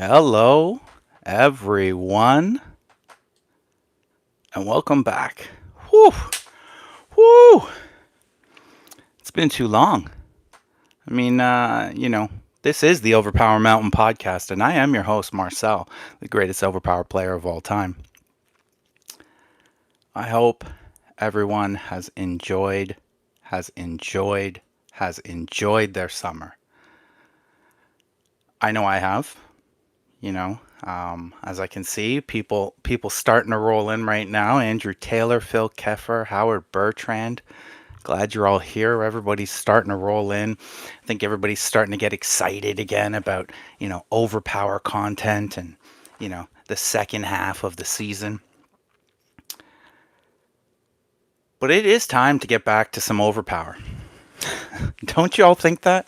Hello, everyone, and welcome back. Whew, whew, it's been too long. I mean, this is the OverPower Mountain podcast, and I am your host, Marcel, the greatest OverPower player of all time. I hope everyone has enjoyed, has enjoyed their summer. I know I have. As I can see, people starting to roll in right now. Andrew Taylor, Phil Keffer, Howard Bertrand. Glad you're all here. Everybody's starting to roll in. I think everybody's starting to get excited again about, overpower content and, the second half of the season. But it is time to get back to some overpower. Don't you all think that?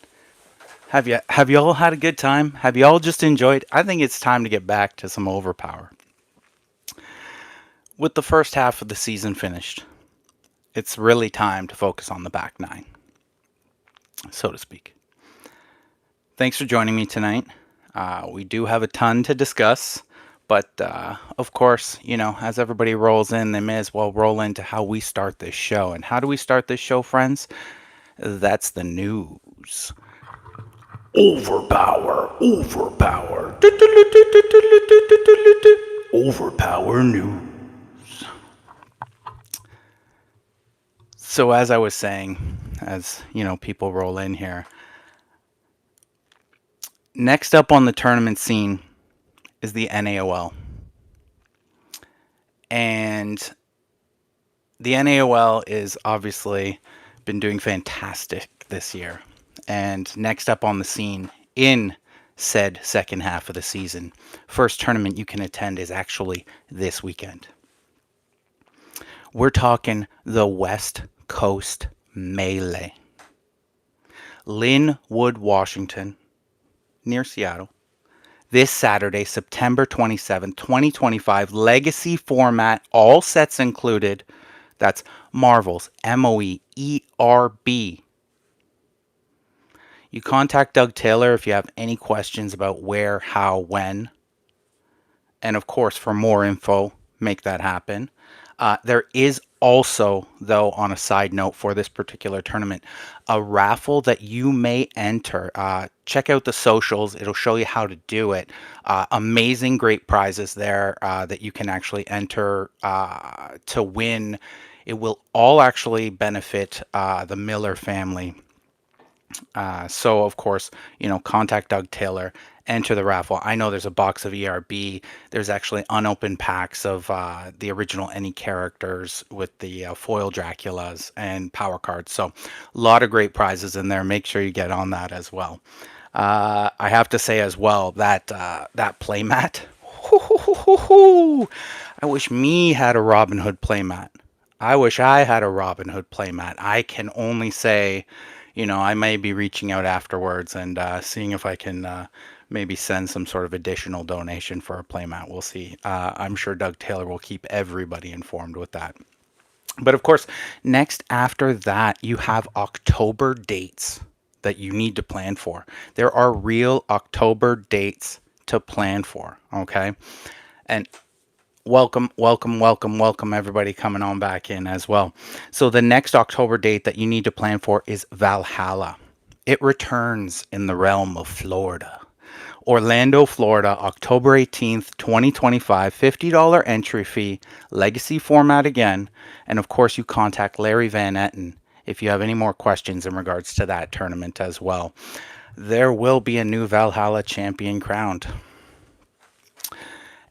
Have you all had a good time? Have you all just enjoyed? I think it's time to get back to some overpower. With the first half of the season finished, it's really time to focus on the back nine, so to speak. Thanks for joining me tonight. We do have a ton to discuss, but of course, as everybody rolls in, they may as well roll into how we start this show. And how do we start this show, friends? That's the news. Overpower, overpower, overpower news. So as I was saying, as people roll in here, next up on the tournament scene is the NAOL. And the NAOL is obviously been doing fantastic this year. And next up on the scene in said second half of the season, first tournament you can attend is actually this weekend. We're talking the West Coast Melee. Linwood, Washington, near Seattle. This Saturday, September 27, 2025, legacy format, all sets included. That's Marvels, MOEERB. You contact Doug Taylor if you have any questions about where, how, when. And of course, for more info, make that happen. There is also, though, on a side note for this particular tournament, a raffle that you may enter. Check out the socials. It'll show you how to do it. Amazing, great prizes there that you can actually enter to win. It will all actually benefit the Miller family. So, of course, contact Doug Taylor, enter the raffle. I know there's a box of ERB. There's actually unopened packs of the original Any characters with the foil Draculas and power cards. So, a lot of great prizes in there. Make sure you get on that as well. I have to say as well that that playmat. I wish me had a Robin Hood playmat. I wish I had a Robin Hood playmat. I can only say, I may be reaching out afterwards and seeing if I can maybe send some sort of additional donation for a playmat. We'll see. I'm sure Doug Taylor will keep everybody informed with that. But of course, next after that, you have October dates that you need to plan for. There are real October dates to plan for, okay? And welcome everybody coming on back in as well. So the next October date that you need to plan for is Valhalla. It returns in the realm of Florida. Orlando, Florida, October 18th, 2025, $50 entry fee, legacy format again, and of course you contact Larry Van Etten if you have any more questions in regards to that tournament as well. There will be a new Valhalla champion crowned.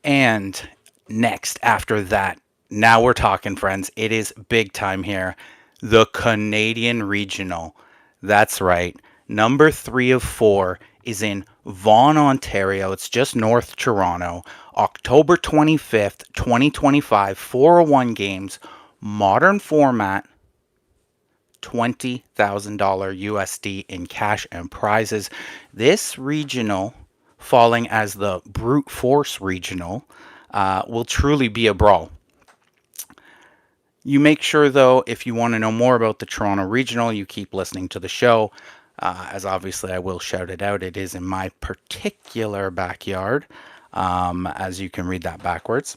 And next, after that, now we're talking, friends. It is big time here. The Canadian Regional. That's right. Number 3 of 4 is in Vaughan, Ontario. It's just north Toronto. October 25th, 2025. 401 games. Modern format. $20,000 USD in cash and prizes. This regional, falling as the Brute Force Regional, will truly be a brawl. You make sure, though, if you want to know more about the Toronto Regional, you keep listening to the show. as obviously I will shout it out. It is in my particular backyard, as you can read that backwards.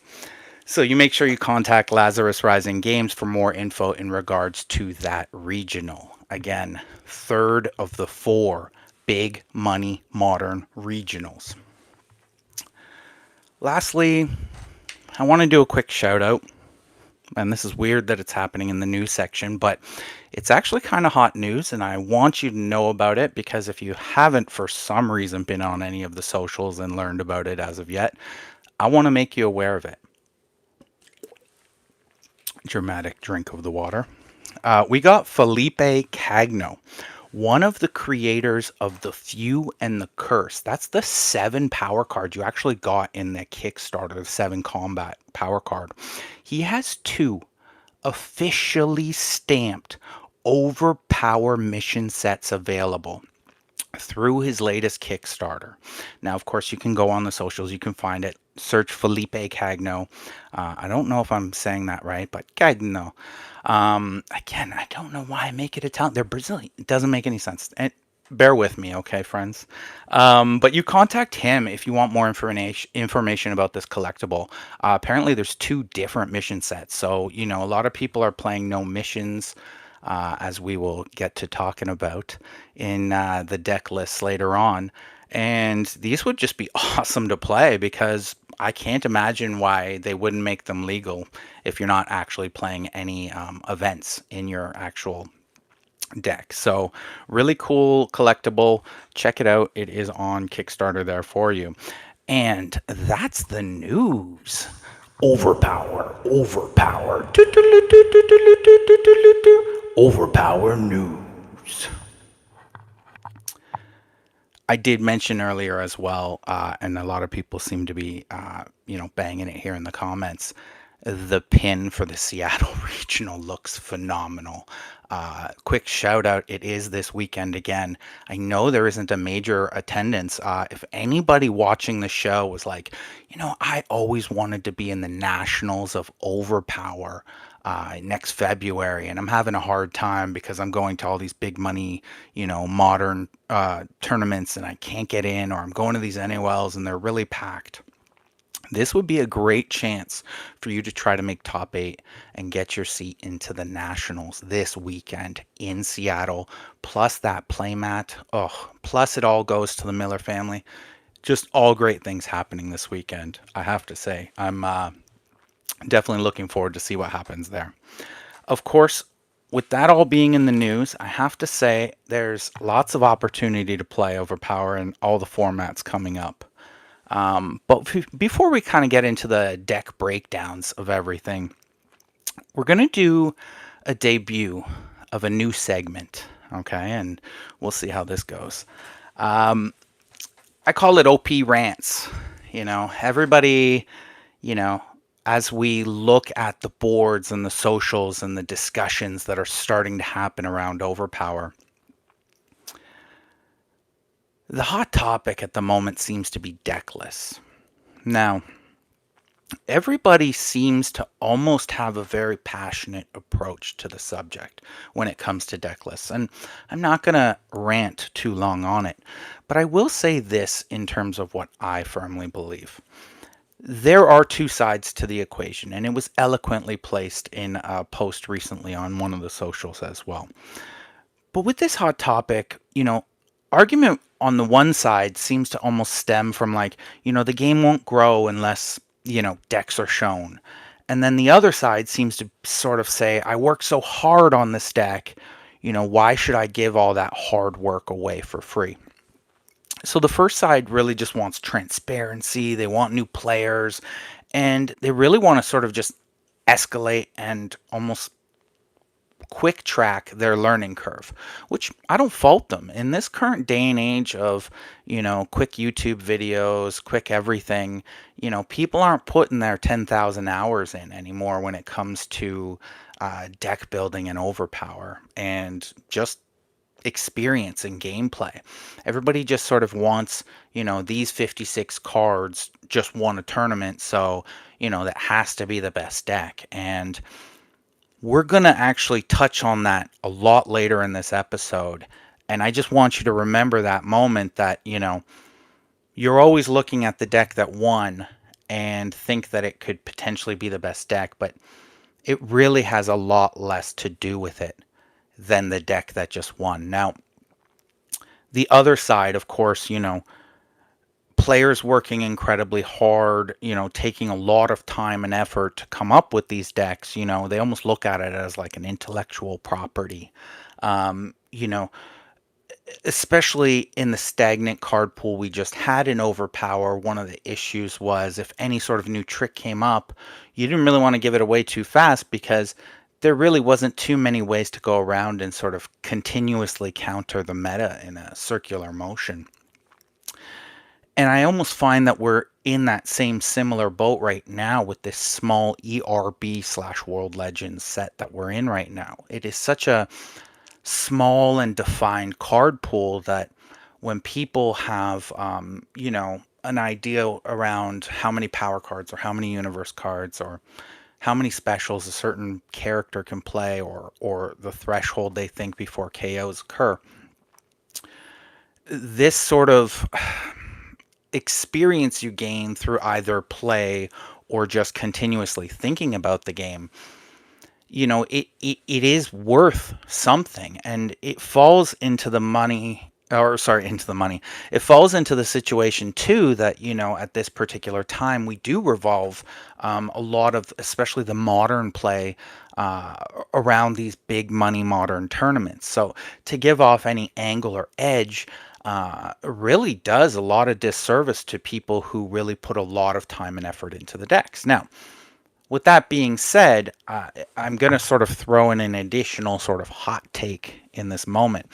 So you make sure you contact Lazarus Rising Games for more info in regards to that regional. Again, third of the four big money modern regionals. Lastly, I want to do a quick shout out. And this is weird that it's happening in the news section, but it's actually kind of hot news, and I want you to know about it because if you haven't, for some reason, been on any of the socials and learned about it as of yet, I want to make you aware of it. Dramatic drink of the water. We got Felipe Cagno, one of the creators of The Few and the Curse. That's the 7 power card you actually got in the Kickstarter, the 7 combat power card. He has 2 officially stamped OverPower mission sets available through his latest Kickstarter. Now, of course, you can go on the socials, you can find it. Search Felipe Cagno. I don't know if I'm saying that right, but Cagno. Again, I don't know why I make it Italian. They're Brazilian. It doesn't make any sense. And bear with me, okay, friends? But you contact him if you want more information about this collectible. Apparently, there's 2 different mission sets. So, a lot of people are playing no missions, as we will get to talking about in the deck lists later on. And these would just be awesome to play because I can't imagine why they wouldn't make them legal if you're not actually playing any events in your actual deck. So really cool collectible. Check it out. It is on Kickstarter there for you. And that's the news. Overpower, overpower, overpower news. I did mention earlier as well, and a lot of people seem to be, banging it here in the comments. The pin for the Seattle Regional looks phenomenal. Quick shout out, it is this weekend again. I know there isn't a major attendance. If anybody watching the show was like, I always wanted to be in the Nationals of Overpower next February, and I'm having a hard time because I'm going to all these big money, modern tournaments, and I can't get in, or I'm going to these NOLs and they're really packed. This would be a great chance for you to try to make top 8 and get your seat into the Nationals this weekend in Seattle. Plus that playmat. Oh, plus it all goes to the Miller family. Just all great things happening this weekend, I have to say. I'm definitely looking forward to see what happens there. Of course, with that all being in the news, I have to say there's lots of opportunity to play Overpower and all the formats coming up. But before we kind of get into the deck breakdowns of everything, we're going to do a debut of a new segment, okay? And we'll see how this goes. I call it OP Rants. Everybody, as we look at the boards and the socials and the discussions that are starting to happen around Overpower, the hot topic at the moment seems to be deckless. Now, everybody seems to almost have a very passionate approach to the subject when it comes to deckless, and I'm not going to rant too long on it, but I will say this in terms of what I firmly believe. There are 2 sides to the equation, and it was eloquently placed in a post recently on one of the socials as well. But with this hot topic, argument on the one side seems to almost stem from like, the game won't grow unless, decks are shown. And then the other side seems to sort of say, I worked so hard on this deck, why should I give all that hard work away for free? So the first side really just wants transparency. They want new players, and they really want to sort of just escalate and almost quick track their learning curve, which I don't fault them. In this current day and age of, quick YouTube videos, quick everything, people aren't putting their 10,000 hours in anymore when it comes to deck building and Overpower and just experience and gameplay. Everybody just sort of wants, these 56 cards just won a tournament, so, that has to be the best deck. And we're going to actually touch on that a lot later in this episode And I just want you to remember that moment that, you're always looking at the deck that won and think that it could potentially be the best deck, but it really has a lot less to do with it than the deck that just won. Now, the other side, of course, players working incredibly hard, taking a lot of time and effort to come up with these decks, they almost look at it as like an intellectual property. Um, you know, Especially in the stagnant card pool we just had in Overpower, one of the issues was if any sort of new trick came up, you didn't really want to give it away too fast because there really wasn't too many ways to go around and sort of continuously counter the meta in a circular motion. And I almost find that we're in that same similar boat right now with this small ERB/World Legends set that we're in right now. It is such a small and defined card pool that when people have, an idea around how many power cards or how many universe cards or how many specials a certain character can play or the threshold they think before KOs occur, this sort of experience you gain through either play or just continuously thinking about the game, it is worth something, and it falls into the money, or sorry, into the money. It falls into the situation too that, at this particular time, we do revolve a lot of, especially the modern play, uh, around these big money modern tournaments. So to give off any angle or edge, really does a lot of disservice to people who really put a lot of time and effort into the decks. Now, with that being said, I'm going to sort of throw in an additional sort of hot take in this moment.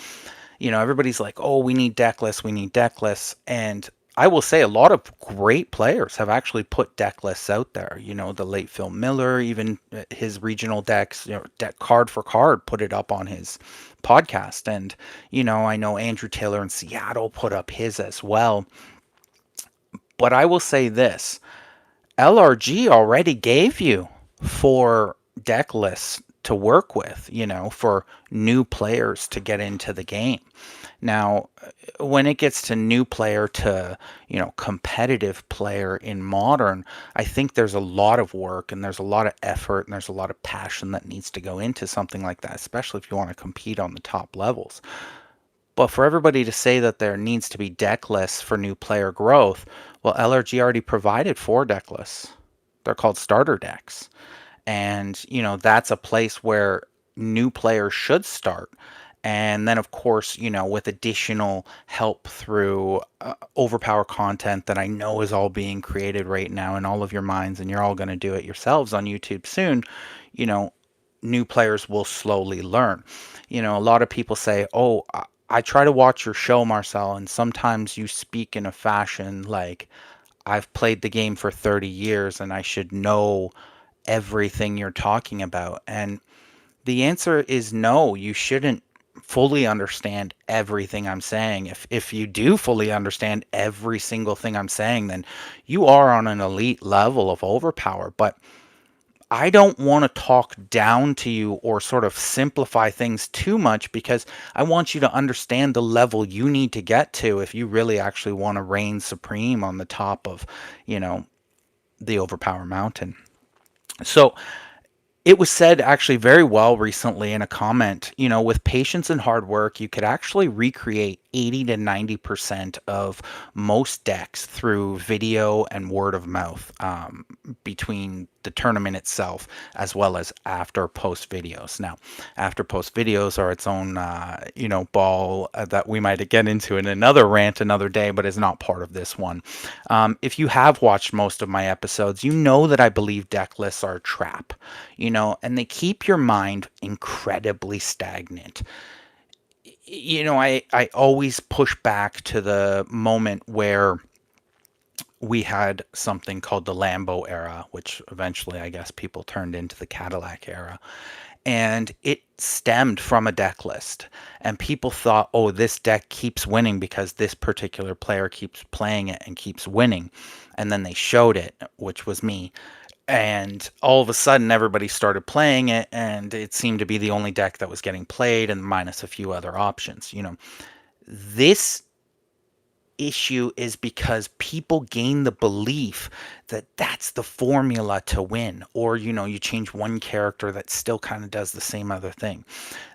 Everybody's like, oh, we need deck lists, we need deck lists. And I will say a lot of great players have actually put deck lists out there. The late Phil Miller, even his regional decks, deck card for card, put it up on his podcast. And, I know Andrew Taylor in Seattle put up his as well. But I will say this. LRG already gave you 4 deck lists to work with, for new players to get into the game. Now, when it gets to new player to, competitive player in modern, I think there's a lot of work and there's a lot of effort and there's a lot of passion that needs to go into something like that, especially if you want to compete on the top levels. But for everybody to say that there needs to be deck lists for new player growth, well, LRG already provided 4 deck lists. They're called starter decks. And, that's a place where new players should start. And then, of course, with additional help through Overpower content that I know is all being created right now in all of your minds, and you're all going to do it yourselves on YouTube soon, you know, new players will slowly learn. A lot of people say, oh, I try to watch your show, Marcel, and sometimes you speak in a fashion like I've played the game for 30 years and I should know everything you're talking about. And the answer is no, you shouldn't fully understand everything I'm saying. If you do fully understand every single thing I'm saying, then you are on an elite level of overpower. But I don't want to talk down to you or sort of simplify things too much because I want you to understand the level you need to get to if you really actually want to reign supreme on the top of, you know, the Overpower Mountain. So it was said actually very well recently in a comment, with patience and hard work, you could actually recreate 80 to 90% of most decks through video and word of mouth, between the tournament itself as well as after post videos. Now, after post videos are its own, ball that we might get into in another rant another day, but is not part of this one. If you have watched most of my episodes, you know that I believe deck lists are a trap, and they keep your mind incredibly stagnant. I always push back to the moment where we had something called the Lambo era, which eventually I guess people turned into the Cadillac era. And it stemmed from a deck list. And people thought, oh, this deck keeps winning because this particular player keeps playing it and keeps winning. And then they showed it, which was me. And all of a sudden, everybody started playing it, and it seemed to be the only deck that was getting played, and minus a few other options. This issue is because people gain the belief that that's the formula to win, or you change one character that still kind of does the same other thing.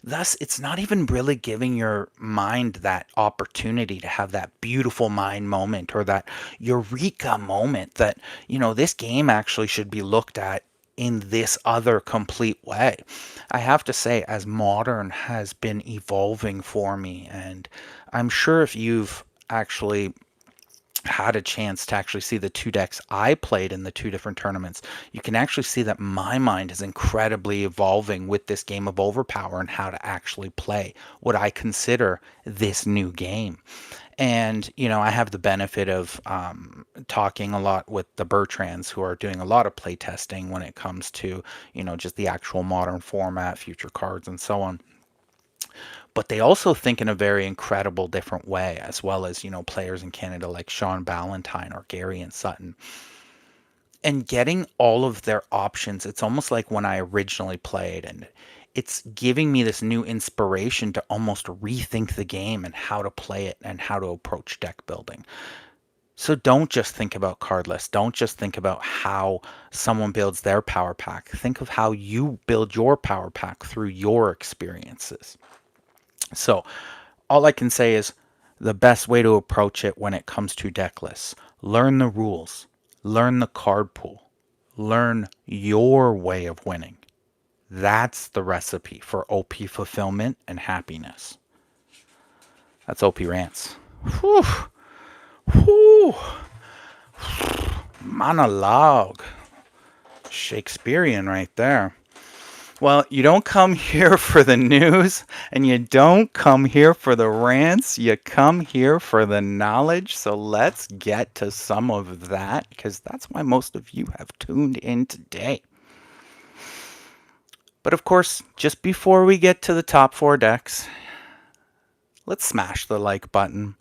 Thus, it's not even really giving your mind that opportunity to have that beautiful mind moment, or that eureka moment that this game actually should be looked at in this other complete way. I have to say, as modern has been evolving for me, and I'm sure if you've actually had a chance to actually see the two decks I played in the two different tournaments, you can actually see that my mind is incredibly evolving with this game of Overpower and how to actually play what I consider this new game. And, I have the benefit of talking a lot with the Bertrands, who are doing a lot of play testing when it comes to, just the actual modern format, future cards, and so on. But they also think in a very incredible different way, as well as players in Canada like Sean Ballantyne or Gary and Sutton. And getting all of their options, it's almost like when I originally played, and it's giving me this new inspiration to almost rethink the game and how to play it and how to approach deck building. So don't just think about card lists. Don't just think about how someone builds their power pack. Think of how you build your power pack through your experiences. So all I can say is the best way to approach it when it comes to deck lists: learn the rules, learn the card pool, learn your way of winning. That's the recipe for OP fulfillment and happiness. That's OP Rants. Whew, whew, monologue. Shakespearean right there. Well, you don't come here for the news, and you don't come here for the rants. You come here for the knowledge. So let's get to some of that, because that's why most of you have tuned in today. But of course, just before we get to the top 4 decks, let's smash the like button.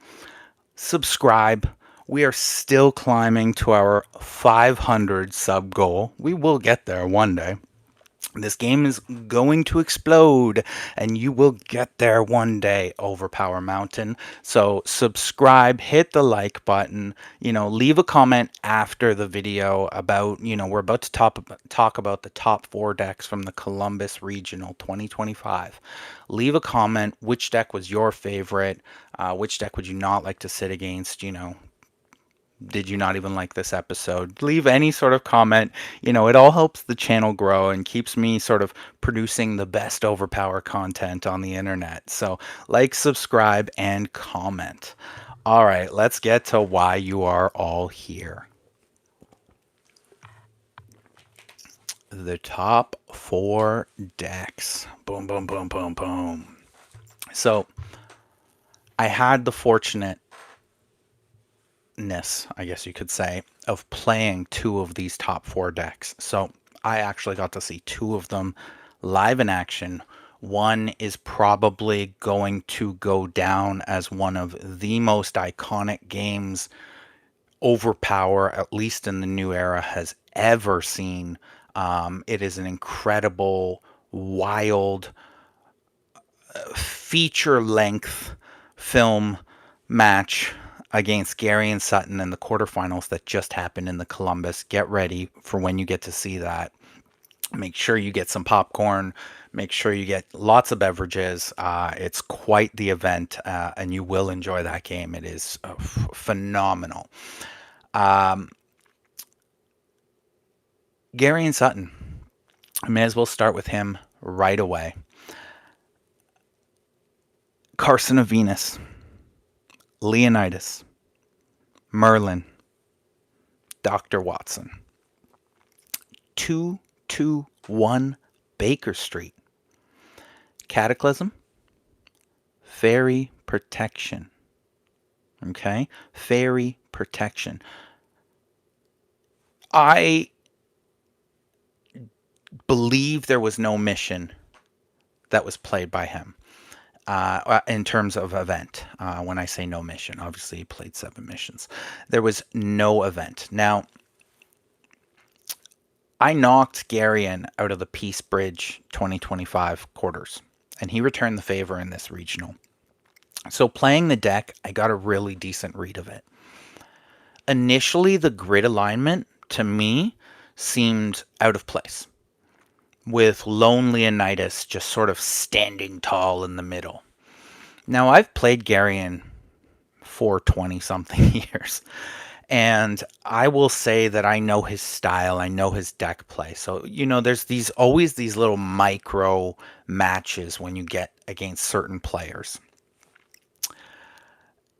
Subscribe. We are still climbing to our 500 sub goal. We will get there one day. This game is going to explode, and you will get there one day, Overpower Mountain. So subscribe, hit the like button, leave a comment after the video about, we're about to talk about the top 4 decks from the Columbus Regional 2025. Leave a comment. Which deck was your favorite? Which deck would you not like to sit against? Did you not even like this episode? Leave any sort of comment. It all helps the channel grow and keeps me sort of producing the best Overpower content on the internet. So like, subscribe, and comment. All right, let's get to why you are all here. The top 4 decks. Boom, boom, boom, boom, boom. So I had the fortunate, I guess you could say, of playing 2 of these top 4 decks. So I actually got to see 2 of them live in action. One is probably going to go down as one of the most iconic games Overpower, at least in the new era, has ever seen. It is an incredible, wild, feature-length film match against Gary and Sutton in the quarterfinals that just happened in the Columbus. Get ready for when you get to see that. Make sure you get some popcorn. Make sure you get lots of beverages. It's quite the event, and you will enjoy that game. It is phenomenal. Gary and Sutton. I may as well start with him right away. Carson of Venus, Leonidas, Merlin, Dr. Watson. 221 Baker Street. Cataclysm, Fairy Protection. Okay? Fairy Protection. I believe there was no mission that was played by him in terms of event. When I say no mission, obviously he played 7 missions. There was no event. Now, I knocked Garion out of the Peace Bridge 2025 quarters, and he returned the favor in this regional. So playing the deck, I got a really decent read of it. Initially, the grid alignment to me seemed out of place, with Lone Leonidas just sort of standing tall in the middle. Now, I've played Garion for 20 something years, and I will say that I know his style, I know his deck play. So, there's always these little micro matches when you get against certain players.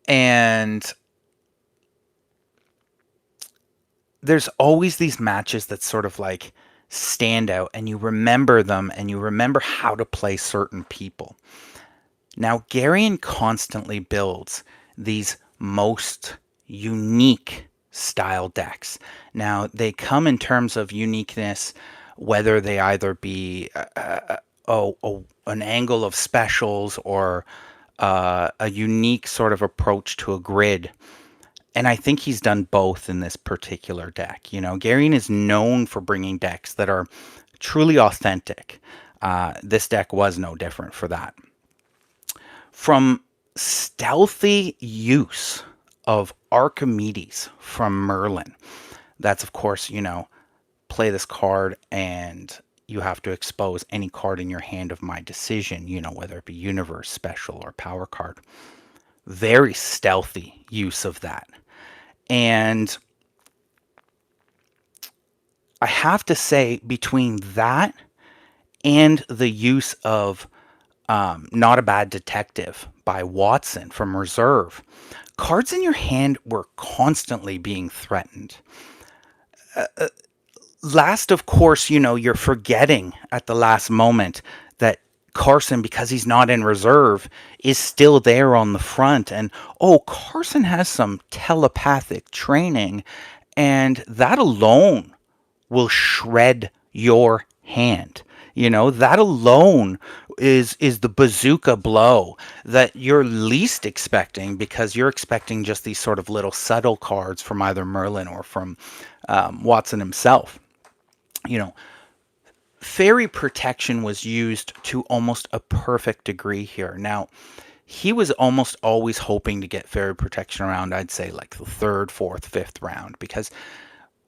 And there's always these matches that sort of like stand out and you remember them and you remember how to play certain people. Now, Garion constantly builds these most unique style decks. Now, they come in terms of uniqueness, whether they either be an angle of specials or a unique sort of approach to a grid. And I think he's done both in this particular deck. Garion is known for bringing decks that are truly authentic. This deck was no different for that. From stealthy use of Archimedes from Merlin. That's, of course, play this card and you have to expose any card in your hand of my decision, whether it be universe, special, or power card. Very stealthy use of that. And I have to say, between that and the use of Not a Bad Detective by Watson from Reserve, cards in your hand were constantly being threatened. Last, of course, you're forgetting at the last moment that Carson, because he's not in reserve, is still there on the front. And, Carson has some telepathic training, and that alone will shred your hand. That alone is the bazooka blow that you're least expecting, because you're expecting just these sort of little subtle cards from either Merlin or from Watson himself. Fairy protection was used to almost a perfect degree here. Now, he was almost always hoping to get fairy protection around, I'd say, like the third, fourth, fifth round, because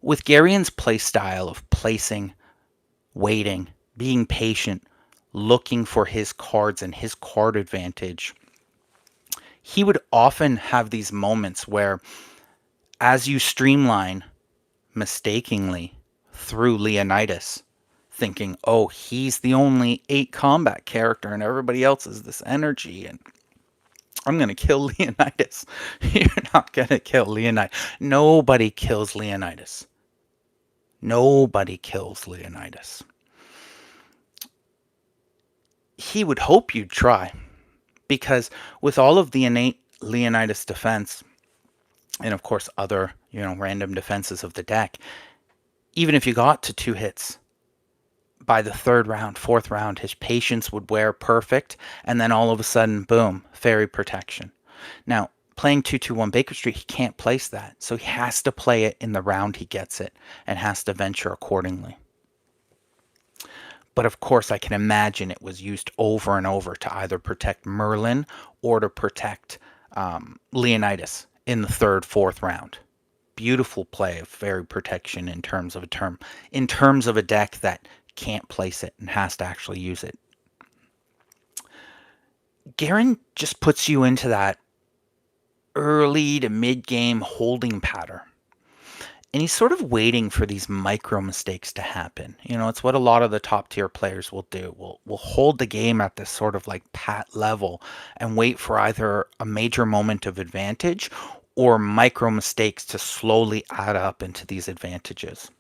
with Garion's play style of placing, waiting, being patient, looking for his cards and his card advantage, he would often have these moments where, as you streamline mistakenly through Leonidas, thinking, he's the only 8 combat character and everybody else is this energy, and I'm going to kill Leonidas. You're not going to kill Leonidas. Nobody kills Leonidas. Nobody kills Leonidas. He would hope you'd try, because with all of the innate Leonidas defense, and of course other, random defenses of the deck, even if you got to 2 hits, by the 3rd round, 4th round, his patience would wear perfect, and then all of a sudden, boom, fairy protection. Now, playing 2-2-1 Baker Street, he can't place that, so he has to play it in the round he gets it, and has to venture accordingly. But of course, I can imagine it was used over and over to either protect Merlin or to protect Leonidas in the 3rd, 4th round. Beautiful play of fairy protection in terms of a deck that can't place it and has to actually use it. Garen just puts you into that early to mid-game holding pattern. And he's sort of waiting for these micro mistakes to happen. It's what a lot of the top tier players will do. We'll hold the game at this sort of like pat level and wait for either a major moment of advantage or micro mistakes to slowly add up into these advantages.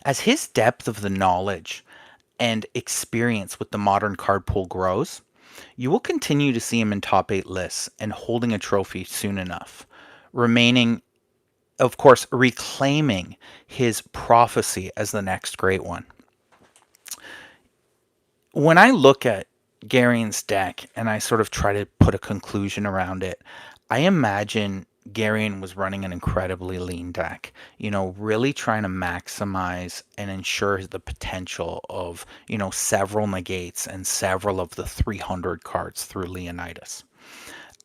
As his depth of the knowledge and experience with the modern card pool grows, you will continue to see him in top 8 lists and holding a trophy soon enough, remaining, of course, reclaiming his prophecy as the next great one. When I look at Garion's deck and I sort of try to put a conclusion around it, I imagine Garion was running an incredibly lean deck, really trying to maximize and ensure the potential of, several negates and several of the 300 cards through Leonidas.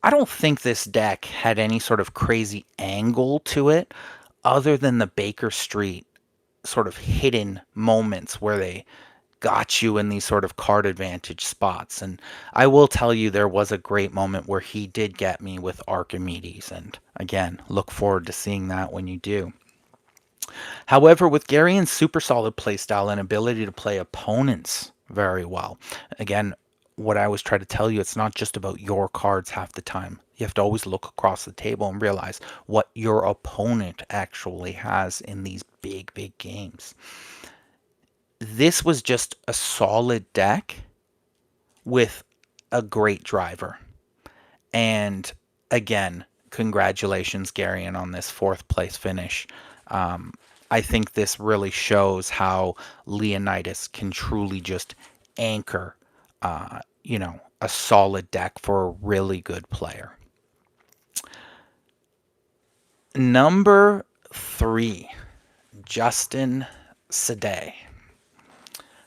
I don't think this deck had any sort of crazy angle to it other than the Baker Street sort of hidden moments where they got you in these sort of card advantage spots. And I will tell you, there was a great moment where he did get me with Archimedes. And again, look forward to seeing that when you do. However, with Garion's super solid playstyle and ability to play opponents very well, again, what I always try to tell you, it's not just about your cards half the time. You have to always look across the table and realize what your opponent actually has in these big, big games. This was just a solid deck with a great driver. And again, congratulations, Garion, on this fourth place finish. I think this really shows how Leonidas can truly just anchor, a solid deck for a really good player. Number 3, Justin Sadeh.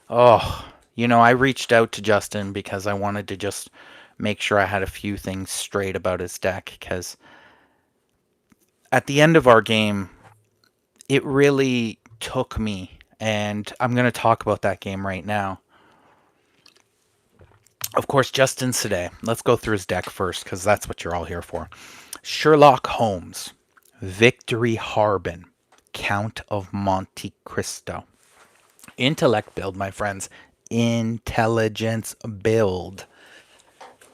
Oh, I reached out to Justin because I wanted to just make sure I had a few things straight about his deck, because at the end of our game, it really took me, and I'm going to talk about that game right now. Of course, Justin Sadeh. Let's go through his deck first, because that's what you're all here for. Sherlock Holmes, Victory Harbin, Count of Monte Cristo. Intellect build, my friends. Intelligence build.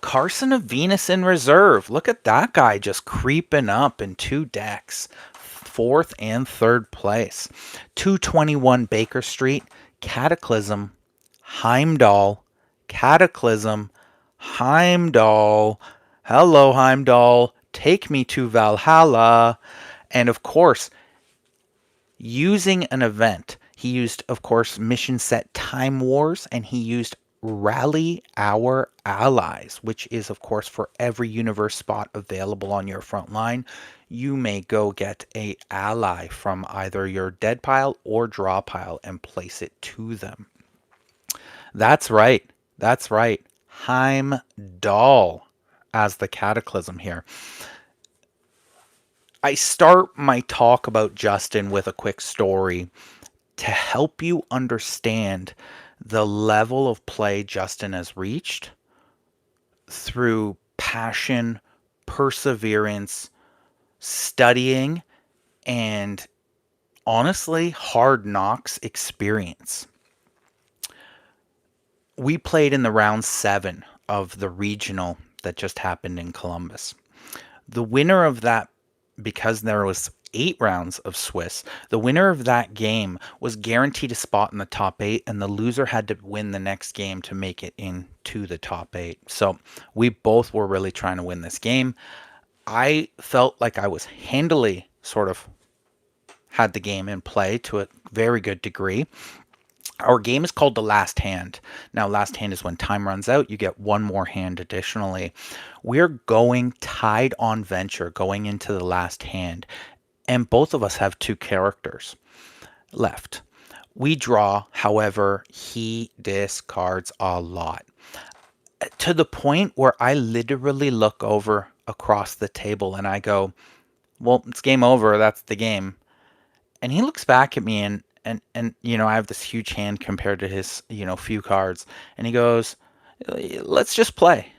Carson of Venus in reserve. Look at that guy just creeping up in 2 decks. 4th and 3rd place. 221 Baker Street. Cataclysm. Heimdall. Cataclysm. Heimdall. Hello, Heimdall. Take me to Valhalla. And of course, using an event, he used, of course, mission set Time Wars, and he used Rally Our Allies, which is, of course, for every universe spot available on your front line, you may go get a ally from either your dead pile or draw pile and place it to them. That's right. That's right. Heimdall as the Cataclysm here. I start my talk about Justin with a quick story to help you understand the level of play Justin has reached through passion, perseverance, studying, and honestly, hard knocks experience. We played in the round 7 of the regional that just happened in Columbus. The winner of that, because there was 8 rounds of Swiss, the winner of that game was guaranteed a spot in the top 8, and the loser had to win the next game to make it into the top 8. So we both were really trying to win this game. I felt like I was handily sort of had the game in play to a very good degree. Our game is called the Last Hand. Now, Last Hand is when time runs out. You get one more hand additionally. We're going tied on venture, going into the last hand. And both of us have 2 characters left. We draw, however, he discards a lot. To the point where I literally look over across the table and I go, well, it's game over. That's the game. And he looks back at me and I have this huge hand compared to his, few cards. And he goes, let's just play.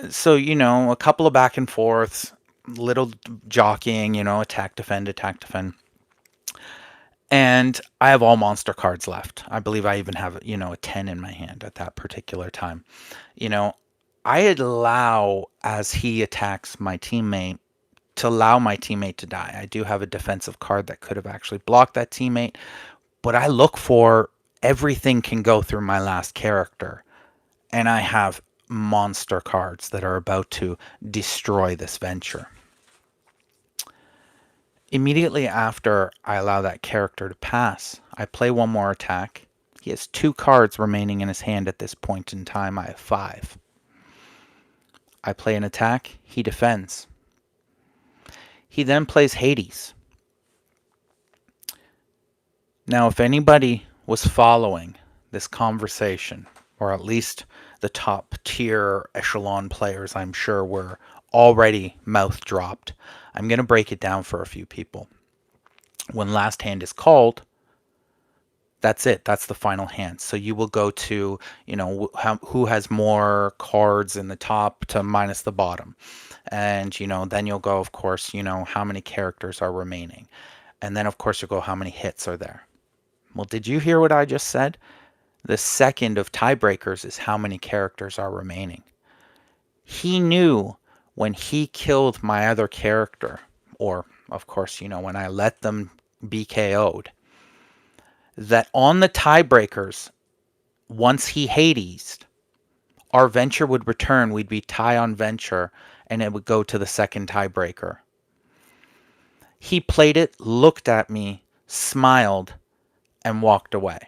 So, a couple of back and forths, little jockeying, attack, defend, attack, defend. And I have all monster cards left. I believe I even have, a 10 in my hand at that particular time. I allow, as he attacks my teammate, to allow my teammate to die. I do have a defensive card that could have actually blocked that teammate, but I look for everything can go through my last character. And I have monster cards that are about to destroy this venture. Immediately after I allow that character to pass, I play one more attack. He has 2 cards remaining in his hand at this point in time. I have 5. I play an attack. He defends. He then plays Hades. Now, if anybody was following this conversation, or at least the top tier echelon players, I'm sure were already mouth dropped. I'm going to break it down for a few people. When last hand is called, that's it. That's the final hand. So you will go to, who has more cards in the top to minus the bottom. And, then you'll go, of course, how many characters are remaining. And then, of course, you'll go, how many hits are there? Well, did you hear what I just said? The second of tiebreakers is how many characters are remaining. He knew when he killed my other character, or, of course, when I let them be KO'd, that on the tiebreakers, once he Hades'd, our venture would return. We'd be tie on venture, and it would go to the second tiebreaker. He played it, looked at me, smiled, and walked away.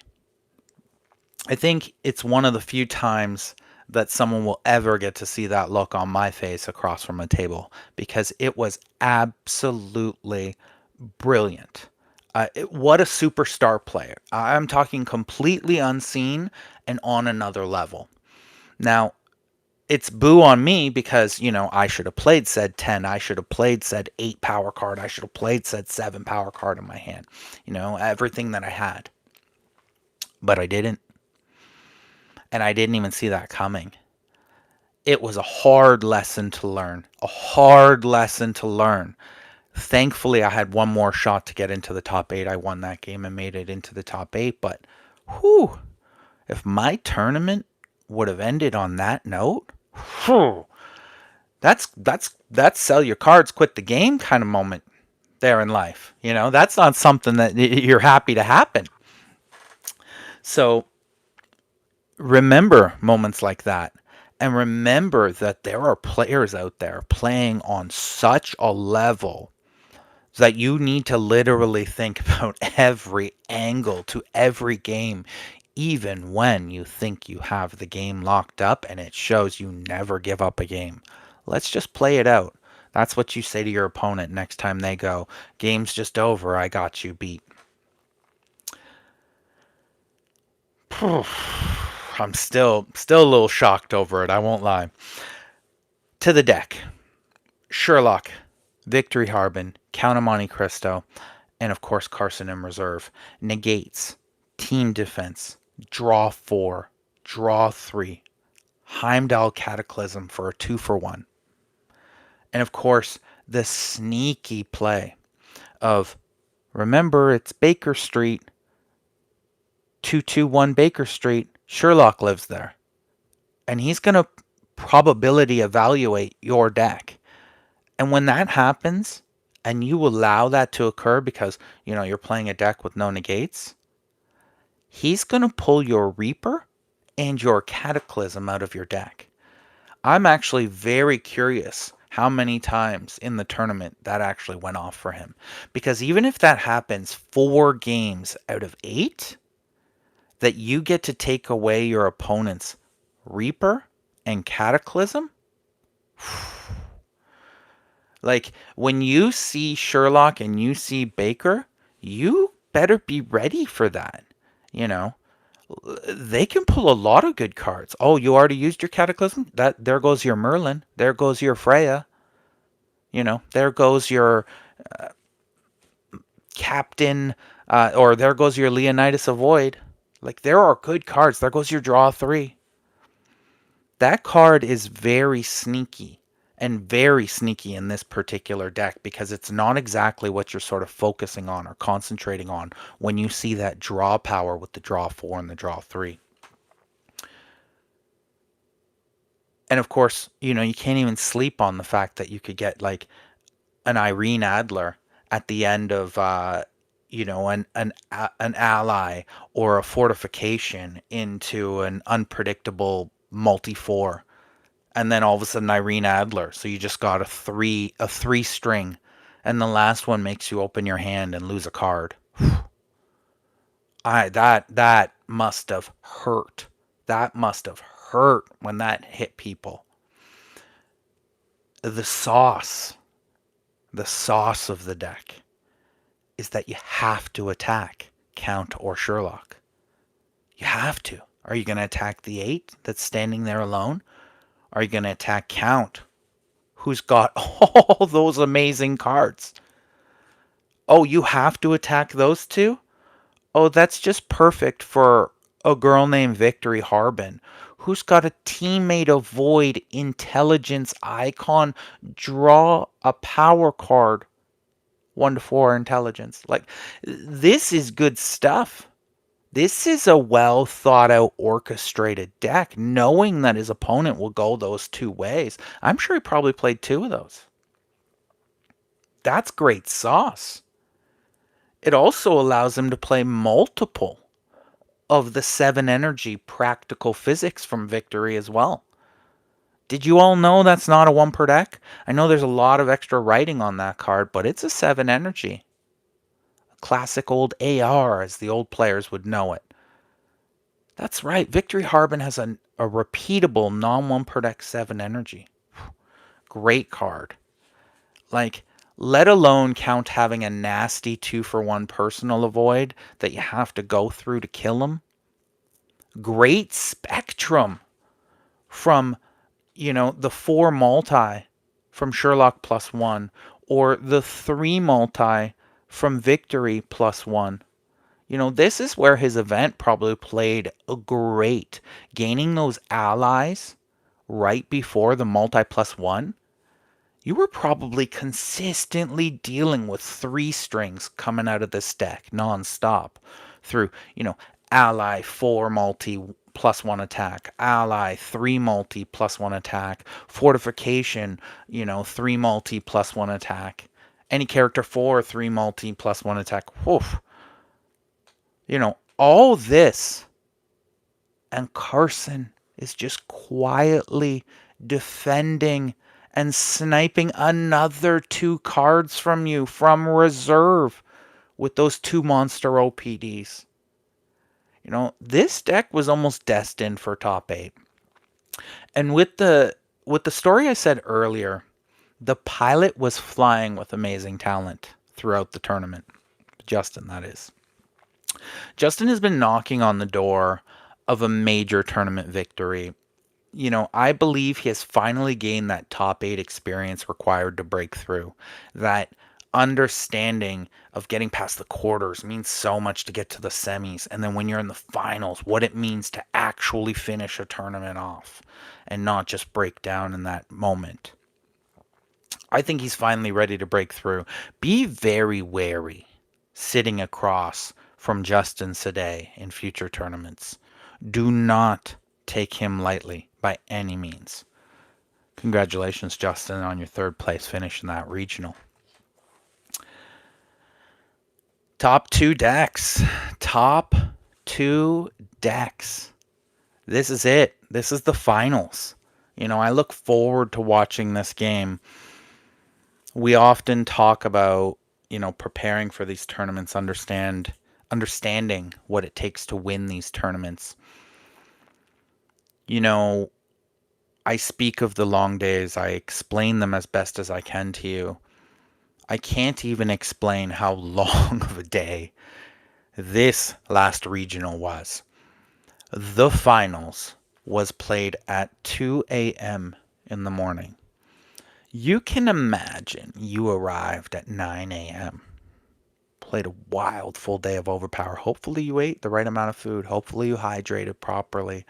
I think it's one of the few times that someone will ever get to see that look on my face across from a table, because it was absolutely brilliant. What a superstar player. I'm talking completely unseen and on another level. Now, it's boo on me because, I should have played said 10. I should have played said 8 power card. I should have played said 7 power card in my hand. Everything that I had. But I didn't. And I didn't even see that coming. It was a hard lesson to learn. A hard lesson to learn. Thankfully, I had one more shot to get into the top 8. I won that game and made it into the top 8. But, whew, if my tournament would have ended on that note, whew, that's sell your cards, quit the game kind of moment there in life. That's not something that you're happy to happen. So remember moments like that. And remember that there are players out there playing on such a level that you need to literally think about every angle to every game, even when you think you have the game locked up and it shows you never give up a game. Let's just play it out. That's what you say to your opponent next time they go, game's just over, I got you beat. I'm still a little shocked over it, I won't lie. To the deck. Sherlock, Victory Harbin, Count of Monte Cristo, and of course Carson in reserve. Negates, Team Defense, Draw 4, Draw 3, Heimdall Cataclysm for a 2-for-1. And of course, the sneaky play of, remember, it's Baker Street, 221 Baker Street, Sherlock lives there. And he's going to probability evaluate your deck. And when that happens, and you allow that to occur because, you're playing a deck with no negates, he's going to pull your Reaper and your Cataclysm out of your deck. I'm actually very curious how many times in the tournament that actually went off for him. Because even if that happens 4 games out of 8, that you get to take away your opponent's Reaper and Cataclysm, like, when you see Sherlock and you see Baker, you better be ready for that. They can pull a lot of good cards. Oh, you already used your Cataclysm? There goes your Merlin. There goes your Freya. There goes your Captain, or there goes your Leonidas of Void. Like, there are good cards. There goes your Draw 3. That card is very sneaky. And very sneaky in this particular deck because it's not exactly what you're sort of focusing on or concentrating on when you see that draw power with the Draw 4 and the Draw 3. And of course, you can't even sleep on the fact that you could get like an Irene Adler at the end of an ally or a fortification into an unpredictable multi-4. And then all of a sudden Irene Adler. So you just got a three string, and the last one makes you open your hand and lose a card. That must have hurt. That must have hurt when that hit people. The sauce the sauce of the deck, is that you have to attack Count or Sherlock. You have to. Are you going to attack the 8 that's standing there alone? Are you going to attack Count, who's got all those amazing cards? Oh, you have to attack those two? Oh, that's just perfect for a girl named Victory Harbin, who's got a teammate avoid intelligence icon, draw a power card, 1 to 4 intelligence. Like, this is good stuff. This is a well thought out, orchestrated deck, knowing that his opponent will go those 2 ways. I'm sure he probably played 2 of those. That's great sauce. It also allows him to play multiple of the 7 energy practical physics from Victory as well. Did you all know that's not a 1 per deck? I know there's a lot of extra writing on that card, but it's a 7 energy. Classic old AR, as the old players would know it. That's right, Victory Harbin has a repeatable non-1 per deck 7 energy. Great card. Like, let alone Count having a nasty 2 for 1 personal avoid that you have to go through to kill him. Great spectrum from, the 4 multi from Sherlock +1, or the 3 multi from Victory +1. This is where his event probably played great. Gaining those allies right before the multi +1, you were probably consistently dealing with 3 strings coming out of this deck nonstop through, ally 4 multi +1 attack, ally 3 multi +1 attack, fortification, 3 multi +1 attack, any character 4 3 multi +1 attack. Woof. All this, and Carson is just quietly defending and sniping another 2 cards from you from reserve with those 2 monster OPDs. This deck was almost destined for top 8. And with the story I said earlier, the pilot was flying with amazing talent throughout the tournament. Justin, that is. Justin has been knocking on the door of a major tournament victory. I believe he has finally gained that top 8 experience required to break through. That understanding of getting past the quarters means so much to get to the semis. And then when you're in the finals, what it means to actually finish a tournament off and not just break down in that moment. I think he's finally ready to break through. Be very wary sitting across from Justin Sadeh in future tournaments. Do not take him lightly by any means. Congratulations, Justin, on your 3rd place finish in that regional. Top 2 decks. Top 2 decks. This is it. This is the finals. I look forward to watching this game. We often talk about, preparing for these tournaments, understanding what it takes to win these tournaments. I speak of the long days. I explain them as best as I can to you. I can't even explain how long of a day this last regional was. The finals was played at 2 a.m. in the morning. You can imagine you arrived at 9 a.m. Played a wild full day of OverPower. Hopefully you ate the right amount of food. Hopefully you hydrated properly.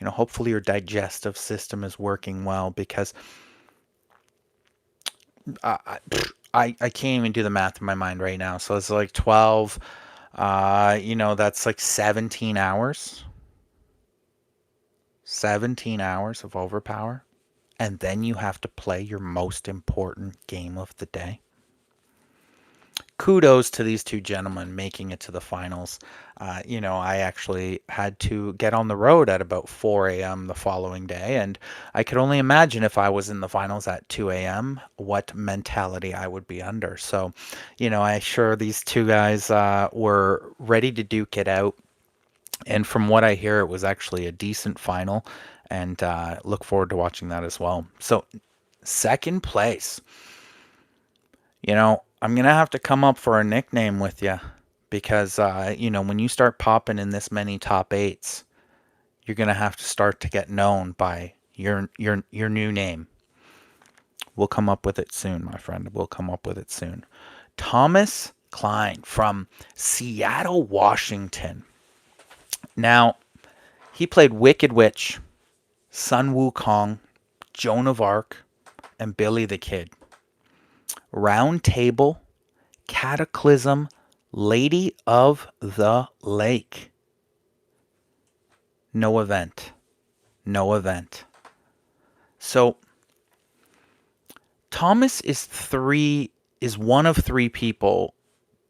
Hopefully your digestive system is working well, because I can't even do the math in my mind right now. So it's like 12, that's like 17 hours. 17 hours of OverPower. And then you have to play your most important game of the day. Kudos to these 2 gentlemen making it to the finals. I actually had to get on the road at about 4 a.m. the following day, and I could only imagine if I was in the finals at 2 a.m. what mentality I would be under. So, I sure these 2 guys were ready to duke it out. And from what I hear, it was actually a decent final, and look forward to watching that as well. So, 2nd place. I'm going to have to come up for a nickname with you because, when you start popping in this many top eights, you're going to have to start to get known by your new name. We'll come up with it soon, my friend. We'll come up with it soon. Thomas Klein from Seattle, Washington. Now, he played Wicked Witch, Sun Wukong, Joan of Arc, and Billy the Kid. Round Table, Cataclysm, Lady of the Lake. No event. No event. So Thomas is one of three people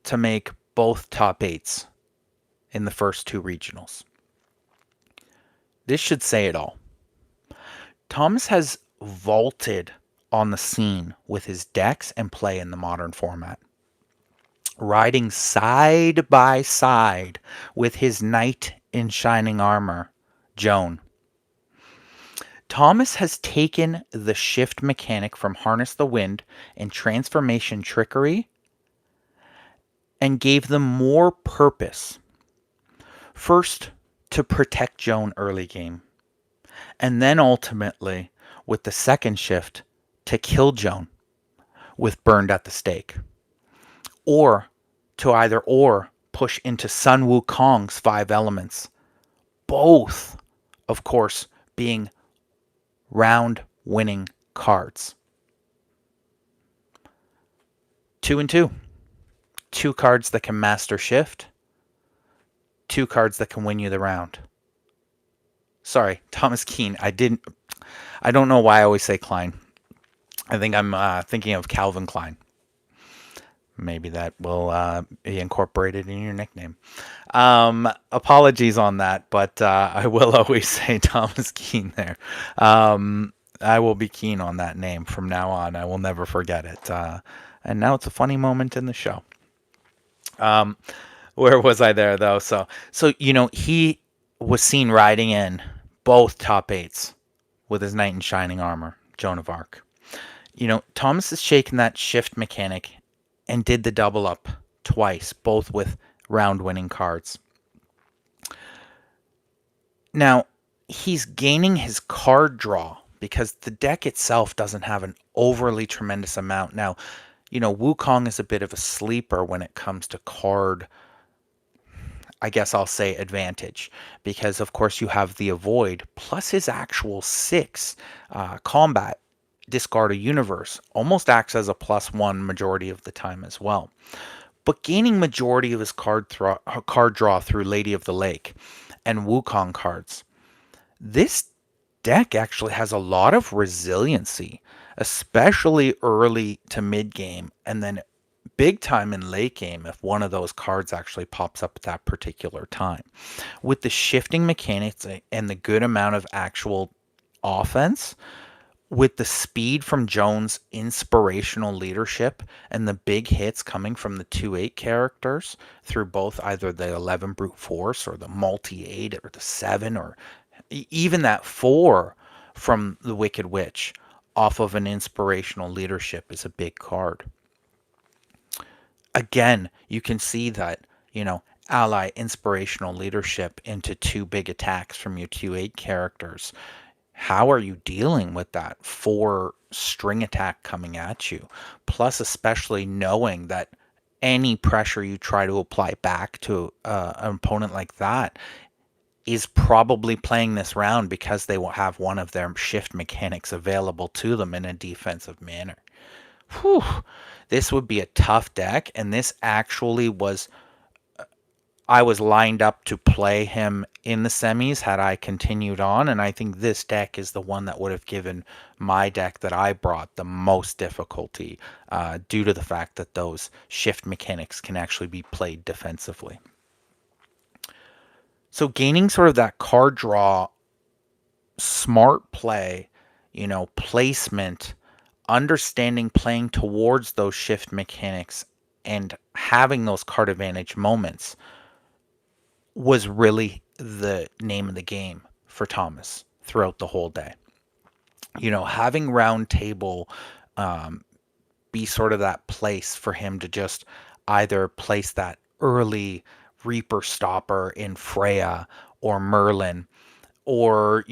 to make both top eights in the first two regionals. This should say it all. Thomas has vaulted on the scene with his decks and play in the modern format, riding side by side with his knight in shining armor, Joan. Thomas has taken the shift mechanic from Harness the Wind and Transformation Trickery and gave them more purpose. First, to protect Joan early game, and then ultimately, with the second shift, to kill Joan with Burned at the Stake. Or to either or push into Sun Wukong's 5 elements. Both, of course, being round winning cards. 2 and 2. 2 cards that can master shift. 2 cards that can win you the round. Sorry, Thomas Keane. I don't know why I always say Klein. I think I'm thinking of Calvin Klein. Maybe that will be incorporated in your nickname. Apologies on that, but I will always say Thomas Keane there. I will be keen on that name from now on. I will never forget it. And now it's a funny moment in the show. Where was I there though? So he was seen riding in both top eights with his knight in shining armor, Joan of Arc. Thomas has shaken that shift mechanic and did the double up twice, both with round winning cards. Now, he's gaining his card draw because the deck itself doesn't have an overly tremendous amount. Now, Wukong is a bit of a sleeper when it comes to card, I guess I'll say, advantage, because of course you have the avoid plus his actual 6 combat discard a universe almost acts as a +1 majority of the time as well. But gaining majority of his card draw through Lady of the Lake and Wukong cards, this deck actually has a lot of resiliency, especially early to mid game, and then big time in late game if one of those cards actually pops up at that particular time. With the shifting mechanics and the good amount of actual offense, with the speed from Joan's inspirational leadership and the big hits coming from the 2/8 characters through both either the 11 brute force or the multi-8 or the 7 or even that 4 from the Wicked Witch off of an inspirational leadership is a big card. Again, you can see that, ally inspirational leadership into 2 big attacks from your 2/8 characters. How are you dealing with that 4 string attack coming at you? Plus, especially knowing that any pressure you try to apply back to an opponent like that is probably playing this round because they will have one of their shift mechanics available to them in a defensive manner. Whew, this would be a tough deck, and this actually was... I was lined up to play him in the semis had I continued on, and I think this deck is the one that would have given my deck that I brought the most difficulty due to the fact that those shift mechanics can actually be played defensively. So gaining sort of that card draw, smart play, placement, understanding playing towards those shift mechanics, and having those card advantage moments was really the name of the game for Thomas throughout the whole day. Having round table be sort of that place for him to just either place that early Reaper stopper in Freya or Merlin, or,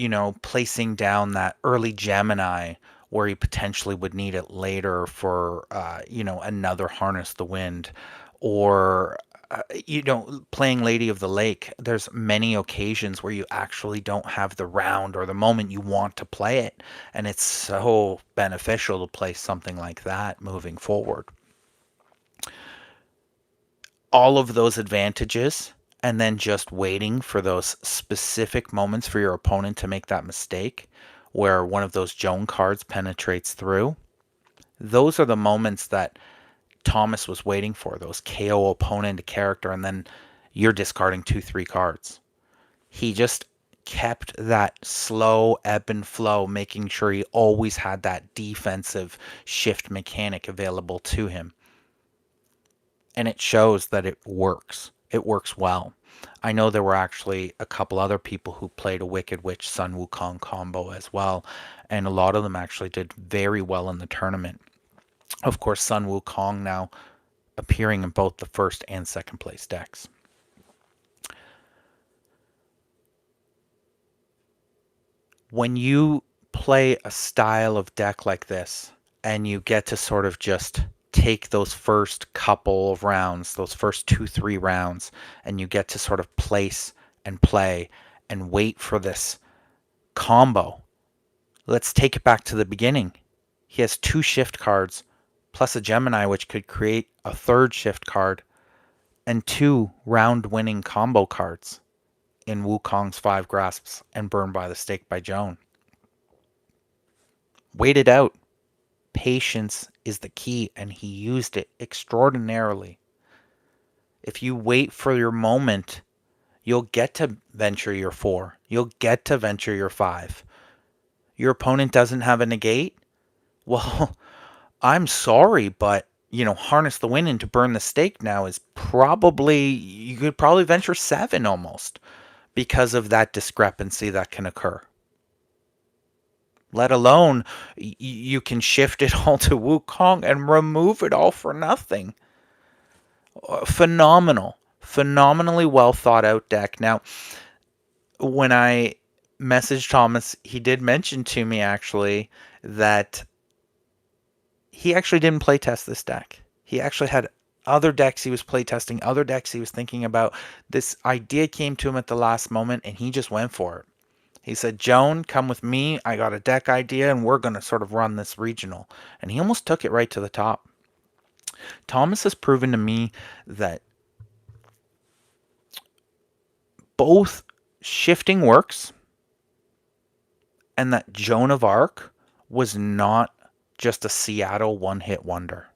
placing down that early Gemini where he potentially would need it later for, another Harness the Wind, or, playing Lady of the Lake. There's many occasions where you actually don't have the round or the moment you want to play it, and it's so beneficial to play something like that moving forward. All of those advantages, and then just waiting for those specific moments for your opponent to make that mistake where one of those Joan cards penetrates through. Those are the moments that Thomas was waiting for, those KO opponent character, and then you're discarding 2-3 cards. He just kept that slow ebb and flow, making sure he always had that defensive shift mechanic available to him. And it shows that it works. It works well. I know there were actually a couple other people who played a Wicked Witch Sun Wukong combo as well, and a lot of them actually did very well in the tournament. Of course, Sun Wukong now appearing in both the first and second place decks. When you play a style of deck like this, and you get to sort of just take those first couple of rounds, those first 2-3 rounds, and you get to sort of place and play and wait for this combo. Let's take it back to the beginning. He has 2 shift cards plus a Gemini, which could create a 3rd shift card, and 2 round-winning combo cards in Wukong's 5 Grasps and Burned by the Stake by Joan. Wait it out. Patience is the key, and he used it extraordinarily. If you wait for your moment, you'll get to venture your 4. You'll get to venture your 5. Your opponent doesn't have a negate? Well, I'm sorry, but, Harness the Wind into Burn the Stake now is probably, you could probably venture 7 almost, because of that discrepancy that can occur. Let alone, you can shift it all to Wukong and remove it all for nothing. Phenomenal. Phenomenally well thought out deck. Now, when I messaged Thomas, he did mention to me actually that he actually didn't play test this deck. He actually had other decks he was playtesting, other decks he was thinking about. This idea came to him at the last moment, and he just went for it. He said, Joan, come with me. I got a deck idea, and we're going to sort of run this regional. And he almost took it right to the top. Thomas has proven to me that both shifting works and that Joan of Arc was not just a Seattle one-hit wonder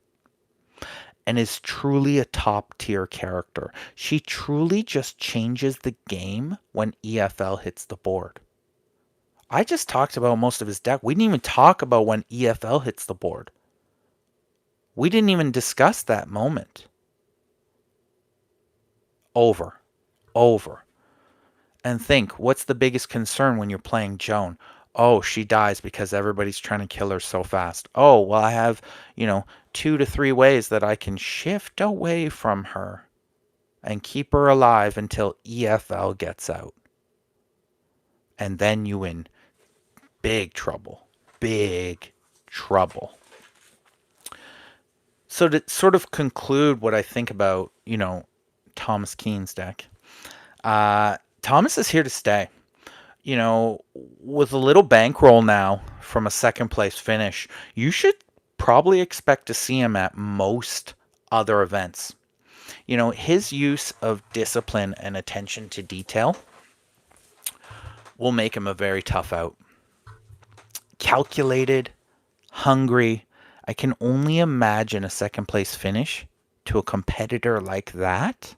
and is truly a top-tier character. She truly just changes the game when EFL hits the board. I just talked about most of his deck. We didn't even talk about when EFL hits the board. We didn't even discuss that moment. Over. And think, what's the biggest concern when you're playing Joan? Oh, she dies because everybody's trying to kill her so fast. Oh, well, I have, 2 to 3 ways that I can shift away from her and keep her alive until EFL gets out. And then you in big trouble. Big trouble. So to sort of conclude what I think about, Thomas Keene's deck, Thomas is here to stay. With a little bankroll now from a second place finish, you should probably expect to see him at most other events. His use of discipline and attention to detail will make him a very tough out. Calculated, hungry. I can only imagine a second place finish to a competitor like that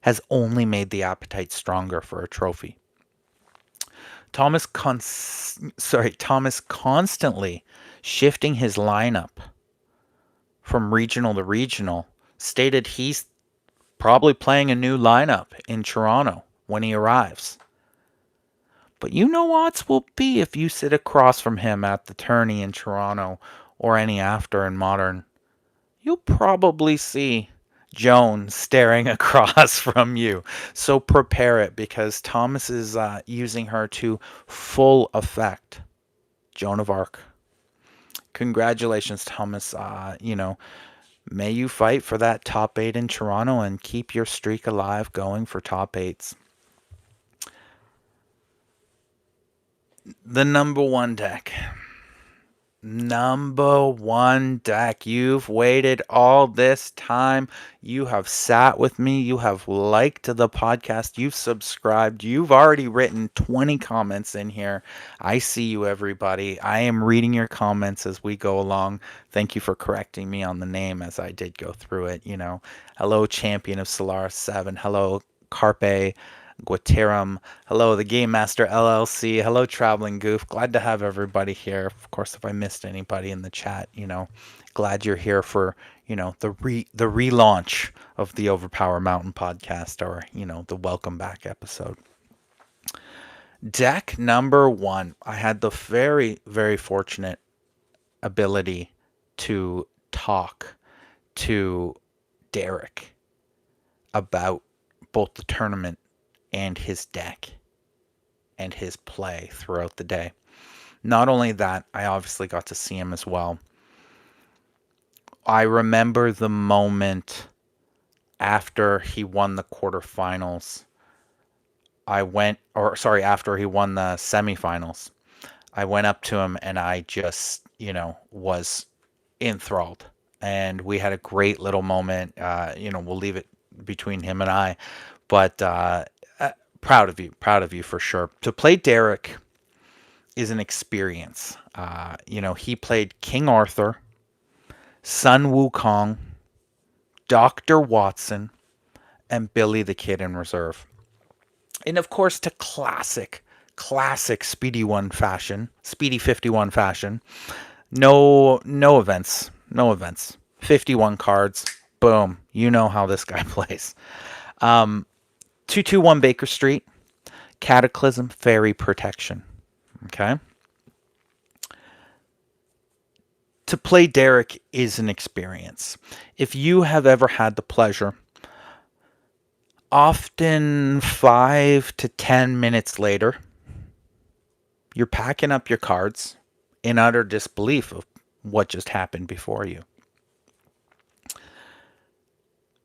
has only made the appetite stronger for a trophy. Thomas constantly shifting his lineup from regional to regional, stated he's probably playing a new lineup in Toronto when he arrives. But odds will be if you sit across from him at the tourney in Toronto or any after in Modern, you'll probably see Joan staring across from you. So prepare it, because Thomas is using her to full effect. Joan of Arc. Congratulations, Thomas. May you fight for that top 8 in Toronto and keep your streak alive going for top 8s. The number one deck. Number one deck. You've waited all this time. You have sat with me. You have liked the podcast. You've subscribed. You've already written 20 comments in here. I see you, everybody. I am reading your comments as we go along. Thank you for correcting me on the name as I did go through it. Hello, Champion of Solaris 7. Hello, Carpe Guaterum. Hello, the Game Master LLC. Hello, Traveling Goof. Glad to have everybody here. Of course, if I missed anybody in the chat, glad you're here for, the relaunch of the OverPower Mountain podcast, or, the welcome back episode. Deck number 1. I had the very, very fortunate ability to talk to Derek about both the tournament and his deck and his play throughout the day. Not only that, I obviously got to see him as well. I remember the moment after he won the quarterfinals. After he won the semifinals, I went up to him and I just, was enthralled. And we had a great little moment. We'll leave it between him and I. But proud of you for sure. To play Derek is an experience. He played King Arthur, Sun Wukong, Dr. Watson, and Billy the Kid in reserve. And of course, to classic Speedy 51 fashion. No events. 51 cards. Boom. You know how this guy plays. 221 Baker Street. Cataclysm, Fairy Protection. Okay. To play Derek is an experience. If you have ever had the pleasure, often 5 to 10 minutes later, you're packing up your cards in utter disbelief of what just happened before you.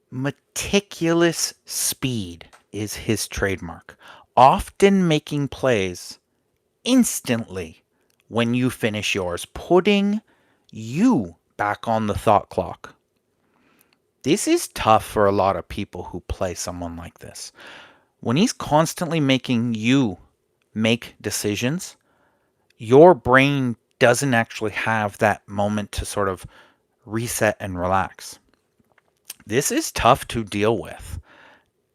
Meticulous speed is his trademark, often making plays instantly when you finish yours, putting you back on the thought clock. This is tough for a lot of people who play someone like this. When he's constantly making you make decisions, your brain doesn't actually have that moment to sort of reset and relax. This is tough to deal with.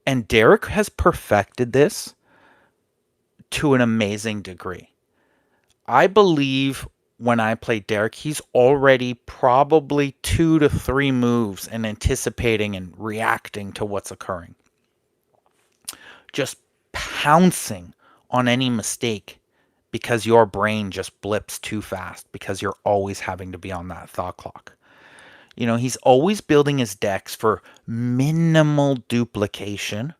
And Derek has perfected this to an amazing degree. I believe when I play Derek, he's already probably 2 to 3 moves and anticipating and reacting to what's occurring. Just pouncing on any mistake because your brain just blips too fast because you're always having to be on that thought clock. He's always building his decks for minimal duplication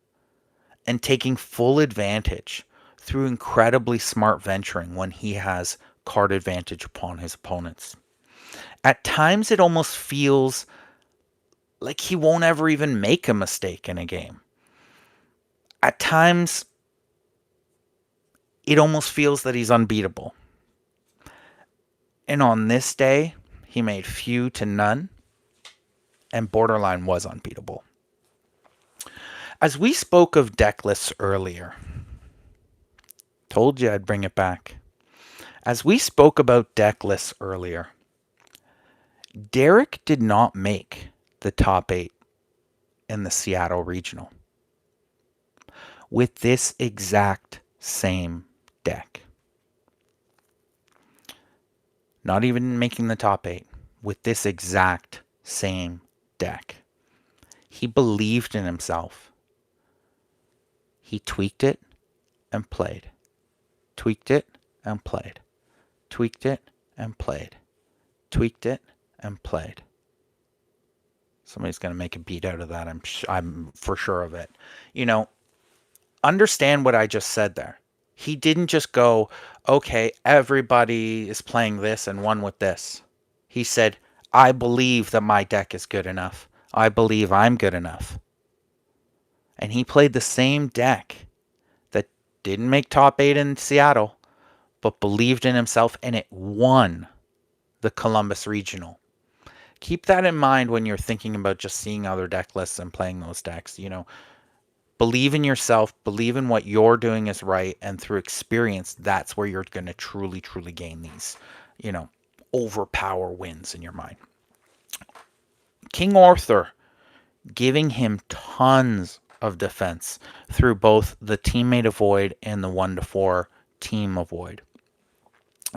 and taking full advantage through incredibly smart venturing when he has card advantage upon his opponents. At times, it almost feels like he won't ever even make a mistake in a game. At times, it almost feels that he's unbeatable. And on this day, he made few to none, and borderline was unbeatable. As we spoke of deck lists earlier, told you I'd bring it back. As we spoke about deck lists earlier, Derek did not make the top 8 in the Seattle Regional with this exact same deck. Not even making the top 8, with this exact same deck. He believed in himself. He tweaked it and played. Tweaked it and played. Tweaked it and played. tweaked it, and played. Somebody's going to make a beat out of that. I'm for sure of it. You know, understand what I just said there. He didn't just go, okay, everybody is playing this and one with this. He said, I believe that my deck is good enough. I believe I'm good enough. And he played the same deck that didn't make top 8 in Seattle, but believed in himself, and it won the Columbus Regional. Keep that in mind when you're thinking about just seeing other deck lists and playing those decks. You know, believe in yourself, believe in what you're doing is right, and through experience, that's where you're going to truly, truly gain these, you know, overpower wins in your mind. King Arthur, giving him tons of defense through both the teammate avoid and the 1-4 team avoid.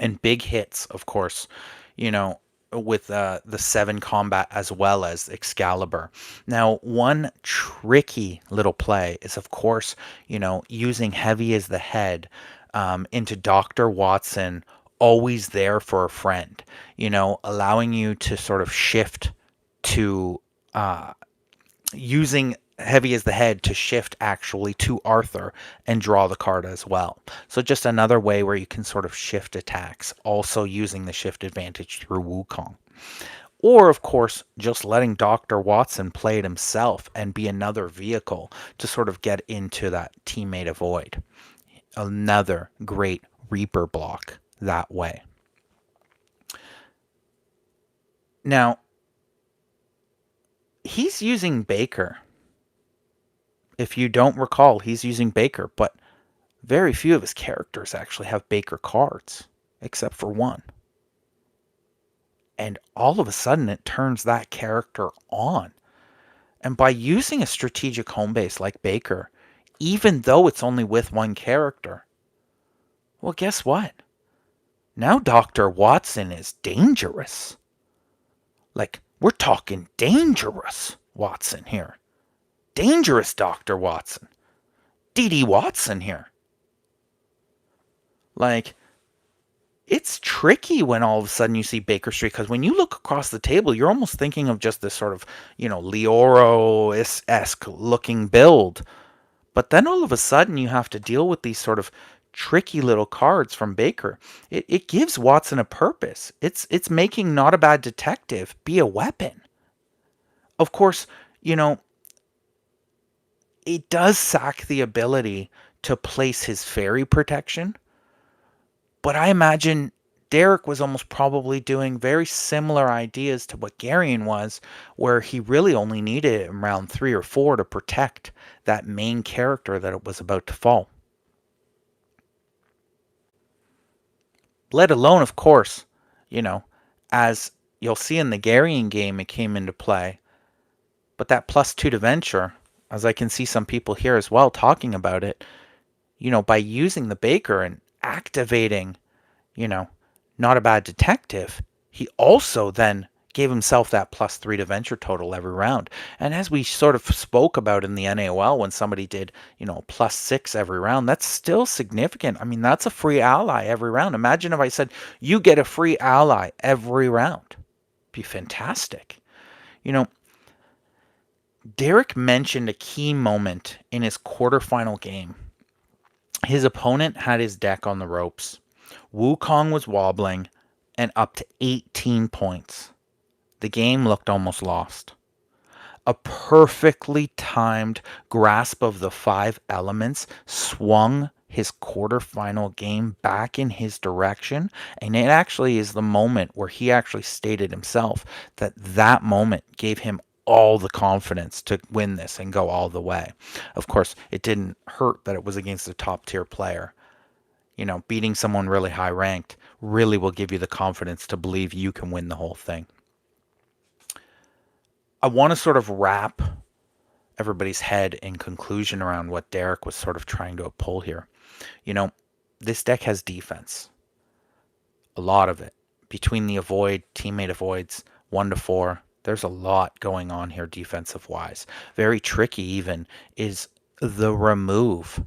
And big hits, of course, you know, with the 7 combat as well as Excalibur. Now, one tricky little play is, of course, you know, using heavy as the head into Dr. Watson, always there for a friend, you know, allowing you to sort of shift to using heavy as the head to shift actually to Arthur and draw the card as well. So just another way where you can sort of shift attacks, also using the shift advantage through Wukong. Or, of course, just letting Dr. Watson play it himself and be another vehicle to sort of get into that teammate avoid. Another great Reaper block that way. Now, he's using Baker. If you don't recall, he's using Baker, but very few of his characters actually have Baker cards, except for one. And all of a sudden, it turns that character on. And by using a strategic home base like Baker, even though it's only with one character, well, guess what? Now Dr. Watson is dangerous. Like, we're talking dangerous Watson here. Dangerous Dr. Watson. D.D. Watson here. Like, it's tricky when all of a sudden you see Baker Street, because when you look across the table, you're almost thinking of just this sort of, you know, Leoro-esque looking build. But then all of a sudden you have to deal with these sort of tricky little cards from Baker. It gives Watson a purpose. It's making Not a Bad Detective be a weapon. Of course, you know, it does sack the ability to place his fairy protection. But I imagine Derek was almost probably doing very similar ideas to what Garion was, where he really only needed it in round 3 or 4 to protect that main character that it was about to fall. Let alone, of course, you know, as you'll see in the Garion game, it came into play. But that +2 to venture, as I can see some people here as well talking about it, you know, by using the Baker and activating, you know, Not a Bad Detective, he also then gave himself that +3 to venture total every round. And as we sort of spoke about in the NAOL when somebody did, you know, +6 every round, that's still significant. I mean, that's a free ally every round. Imagine if I said, you get a free ally every round. It'd be fantastic. You know, Derek mentioned a key moment in his quarterfinal game. His opponent had his deck on the ropes. Wukong was wobbling and up to 18 points. The game looked almost lost. A perfectly timed grasp of the 5 elements swung his quarterfinal game back in his direction, and it actually is the moment where he actually stated himself that that moment gave him all the confidence to win this and go all the way. Of course, it didn't hurt that it was against a top tier player. You know, beating someone really high ranked really will give you the confidence to believe you can win the whole thing. I want to sort of wrap everybody's head in conclusion around what Derek was sort of trying to pull here. You know, this deck has defense. A lot of it. Between the avoid, teammate avoids, 1-4, there's a lot going on here defensive-wise. Very tricky even is the remove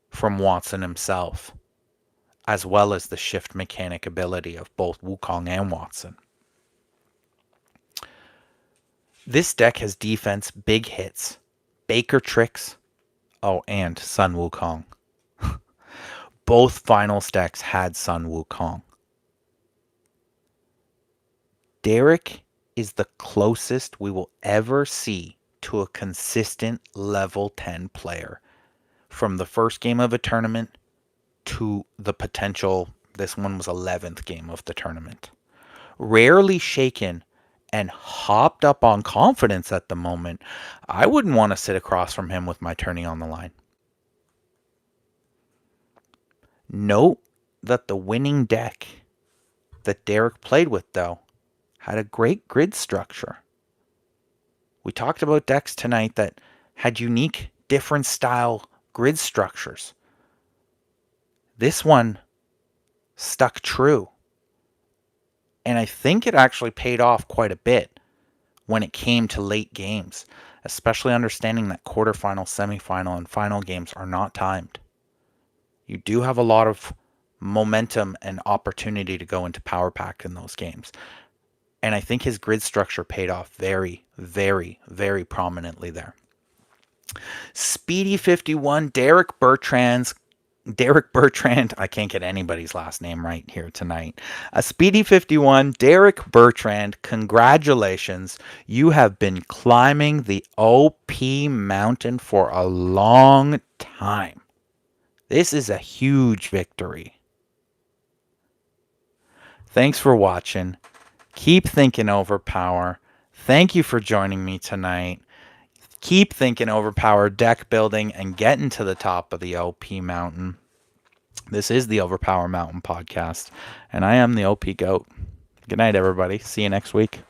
from Watson himself, as well as the shift mechanic ability of both Wukong and Watson. This deck has defense, big hits, Baker tricks. Oh, and Sun Wukong. Both finals decks had Sun Wukong. Derek is the closest we will ever see to a consistent level 10 player. From the first game of a tournament to the potential, this one was 11th game of the tournament. Rarely shaken and hopped up on confidence at the moment. I wouldn't want to sit across from him with my tourney on the line. Note that the winning deck that Derek played with, though, had a great grid structure. We talked about decks tonight that had unique, different style grid structures. This one stuck true. And I think it actually paid off quite a bit when it came to late games, especially understanding that quarterfinal, semifinal, and final games are not timed. You do have a lot of momentum and opportunity to go into power pack in those games. And I think his grid structure paid off very, very, very prominently there. Speedy 51, Derek Bertrand, I can't get anybody's last name right here tonight. Speedy 51, Derek Bertrand, congratulations. You have been climbing the OP mountain for a long time. This is a huge victory. Thanks for watching. Keep thinking OverPower. Thank you for joining me tonight. Keep thinking OverPower deck building and getting to the top of the OP mountain. This is the OverPower Mountain podcast, and I am the OP GOAT. Good night, everybody. See you next week.